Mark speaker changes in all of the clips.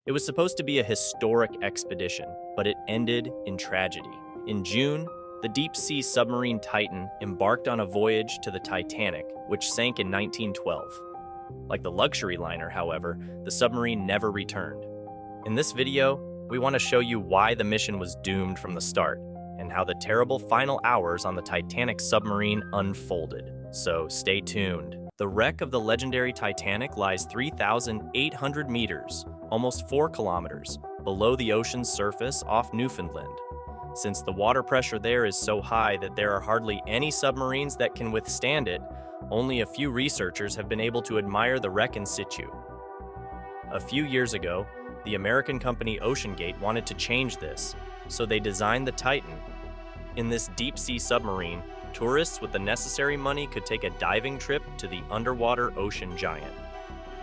Speaker 1: It was supposed to be a historic expedition, but it ended in tragedy. In June, the deep-sea submarine Titan embarked on a voyage to the Titanic, which sank in 1912. Like the luxury liner, however, the submarine never returned. In this video, we want to show you why the mission was doomed from the start, and how the terrible final hours on the Titanic submarine unfolded. So stay tuned. The wreck of the legendary Titanic lies 3,800 meters, almost 4 kilometers, below the ocean's surface off Newfoundland. Since the water pressure there is so high that there are hardly any submarines that can withstand it, only a few researchers have been able to admire the wreck in situ. A few years ago, the American company OceanGate wanted to change this, so they designed the Titan. In this deep-sea submarine, tourists with the necessary money could take a diving trip to the underwater ocean giant.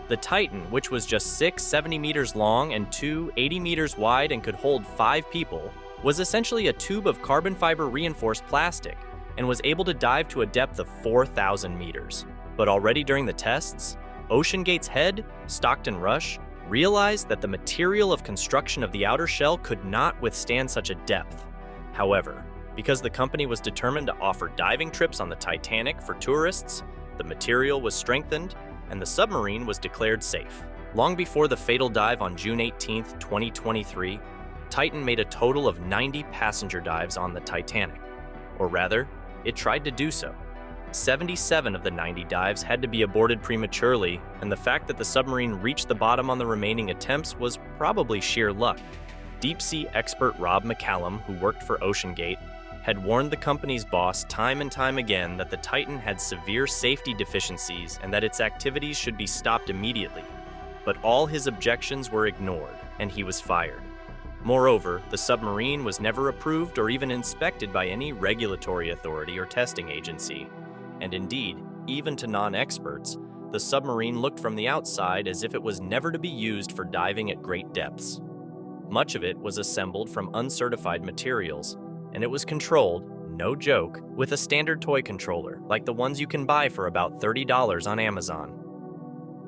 Speaker 1: The Titan, which was just 670 meters long and 280 meters wide and could hold 5 people, was essentially a tube of carbon fiber reinforced plastic and was able to dive to a depth of 4,000 meters. But already during the tests, OceanGate's head, Stockton Rush, realized that the material of construction of the outer shell could not withstand such a depth. However, because the company was determined to offer diving trips on the Titanic for tourists, the material was strengthened and the submarine was declared safe. Long before the fatal dive on June 18, 2023, Titan made a total of 90 passenger dives on the Titanic. Or rather, it tried to do so. 77 of the 90 dives had to be aborted prematurely, and the fact that the submarine reached the bottom on the remaining attempts was probably sheer luck. Deep-sea expert Rob McCallum, who worked for OceanGate, had warned the company's boss time and time again that the Titan had severe safety deficiencies and that its activities should be stopped immediately. But all his objections were ignored, and he was fired. Moreover, the submarine was never approved or even inspected by any regulatory authority or testing agency. And indeed, even to non-experts, the submarine looked from the outside as if it was never to be used for diving at great depths. Much of it was assembled from uncertified materials, and it was controlled, no joke, with a standard toy controller, like the ones you can buy for about $30 on Amazon.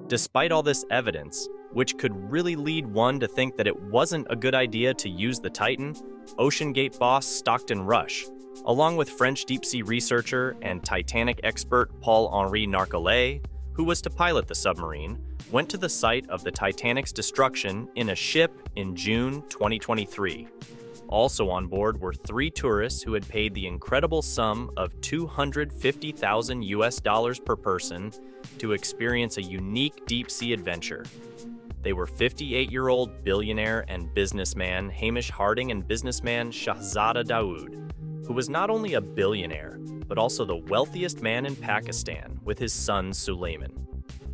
Speaker 1: Despite all this evidence, which could really lead one to think that it wasn't a good idea to use the Titan, OceanGate boss Stockton Rush, along with French deep-sea researcher and Titanic expert Paul-Henri Narcolet, who was to pilot the submarine, went to the site of the Titanic's destruction in a ship in June 2023. Also on board were 3 tourists who had paid the incredible sum of $250,000 per person to experience a unique deep-sea adventure. They were 58-year-old billionaire and businessman Hamish Harding and businessman Shahzada Dawood, who was not only a billionaire, but also the wealthiest man in Pakistan with his son Suleiman.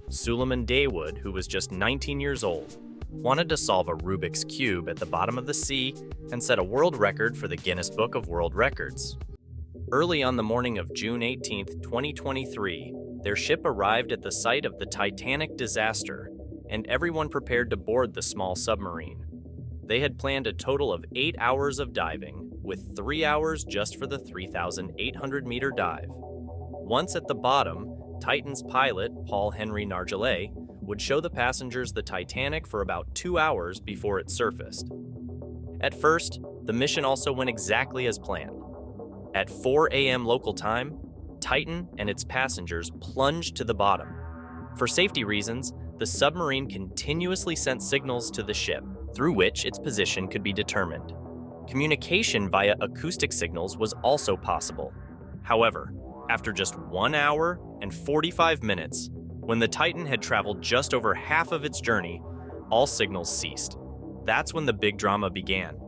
Speaker 1: Suleiman Dawood, who was just 19 years old, wanted to solve a Rubik's Cube at the bottom of the sea and set a world record for the Guinness Book of World Records. Early on the morning of June 18, 2023, their ship arrived at the site of the Titanic disaster, and everyone prepared to board the small submarine. They had planned a total of 8 hours of diving, with 3 hours just for the 3,800-meter dive. Once at the bottom, Titan's pilot, Paul-Henri Narcolet, would show the passengers the Titanic for about 2 hours before it surfaced. At first, the mission also went exactly as planned. At 4 a.m. local time, Titan and its passengers plunged to the bottom. For safety reasons, the submarine continuously sent signals to the ship, through which its position could be determined. Communication via acoustic signals was also possible. However, after just 1 hour and 45 minutes, when the Titan had traveled just over half of its journey, all signals ceased. That's when the big drama began,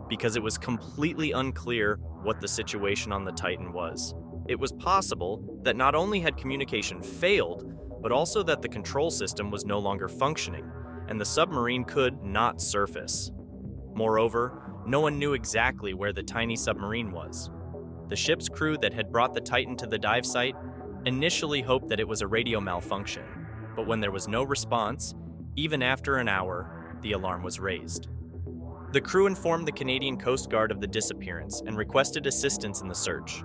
Speaker 1: because it was completely unclear what the situation on the Titan was. It was possible that not only had communication failed, but also that the control system was no longer functioning, and the submarine could not surface. Moreover, no one knew exactly where the tiny submarine was. The ship's crew that had brought the Titan to the dive site initially hoped that it was a radio malfunction, but when there was no response, even after an hour, the alarm was raised. The crew informed the Canadian Coast Guard of the disappearance and requested assistance in the search.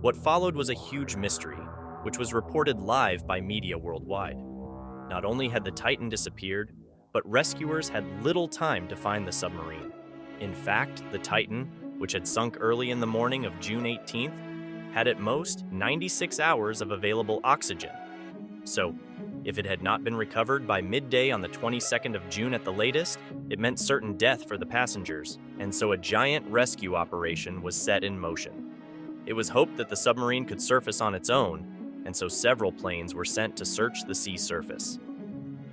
Speaker 1: What followed was a huge mystery, which was reported live by media worldwide. Not only had the Titan disappeared, but rescuers had little time to find the submarine. In fact, the Titan, which had sunk early in the morning of June 18th, had at most 96 hours of available oxygen. So, if it had not been recovered by midday on the 22nd of June at the latest, it meant certain death for the passengers, and so a giant rescue operation was set in motion. It was hoped that the submarine could surface on its own, and so several planes were sent to search the sea surface.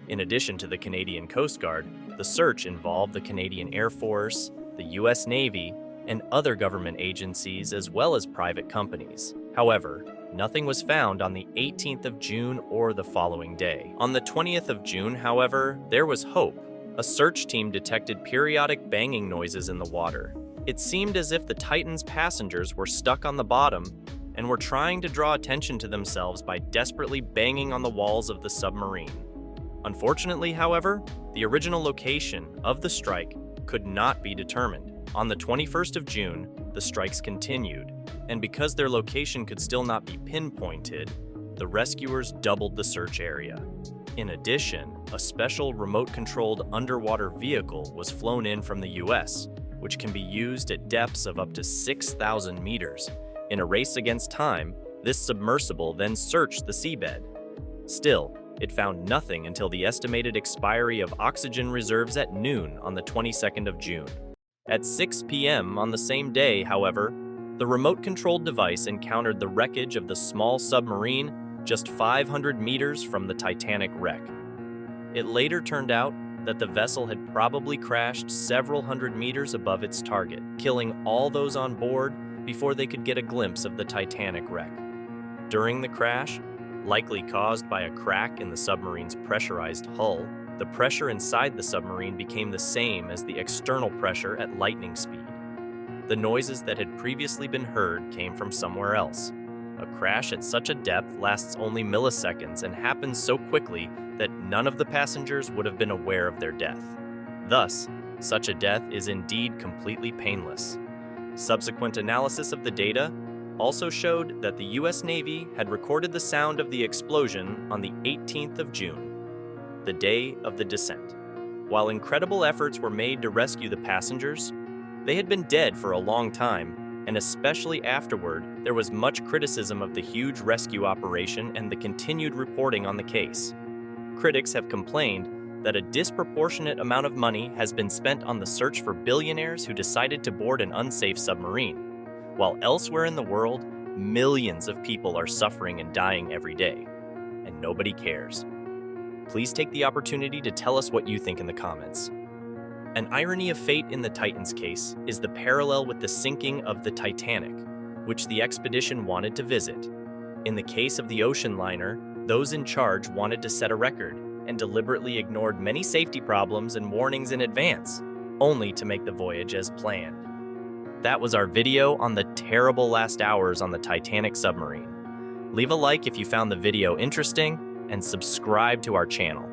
Speaker 1: In addition to the Canadian Coast Guard, the search involved the Canadian Air Force, the U.S. Navy, and other government agencies as well as private companies. However, nothing was found on the 18th of June or the following day. On the 20th of June, however, there was hope. A search team detected periodic banging noises in the water. It seemed as if the Titan's passengers were stuck on the bottom and were trying to draw attention to themselves by desperately banging on the walls of the submarine. Unfortunately, however, the original location of the strike could not be determined. On the 21st of June, the strikes continued, and because their location could still not be pinpointed, the rescuers doubled the search area. In addition, a special remote-controlled underwater vehicle was flown in from the US, which can be used at depths of up to 6,000 meters. In a race against time, this submersible then searched the seabed. Still, it found nothing until the estimated expiry of oxygen reserves at noon on the 22nd of June. At 6 p.m. on the same day, however, the remote-controlled device encountered the wreckage of the small submarine just 500 meters from the Titanic wreck. It later turned out that the vessel had probably crashed several hundred meters above its target, killing all those on board before they could get a glimpse of the Titanic wreck. During the crash, likely caused by a crack in the submarine's pressurized hull, the pressure inside the submarine became the same as the external pressure at lightning speed. The noises that had previously been heard came from somewhere else. A crash at such a depth lasts only milliseconds and happens so quickly that none of the passengers would have been aware of their death. Thus, such a death is indeed completely painless. Subsequent analysis of the data also showed that the U.S. Navy had recorded the sound of the explosion on the 18th of June, the day of the descent. While incredible efforts were made to rescue the passengers, they had been dead for a long time, and especially afterward, there was much criticism of the huge rescue operation and the continued reporting on the case. Critics have complained that a disproportionate amount of money has been spent on the search for billionaires who decided to board an unsafe submarine, while elsewhere in the world, millions of people are suffering and dying every day, and nobody cares. Please take the opportunity to tell us what you think in the comments. An irony of fate in the Titan's case is the parallel with the sinking of the Titanic, which the expedition wanted to visit. In the case of the ocean liner, those in charge wanted to set a record and deliberately ignored many safety problems and warnings in advance, only to make the voyage as planned. That was our video on the terrible last hours on the Titanic submarine. Leave a like if you found the video interesting and subscribe to our channel.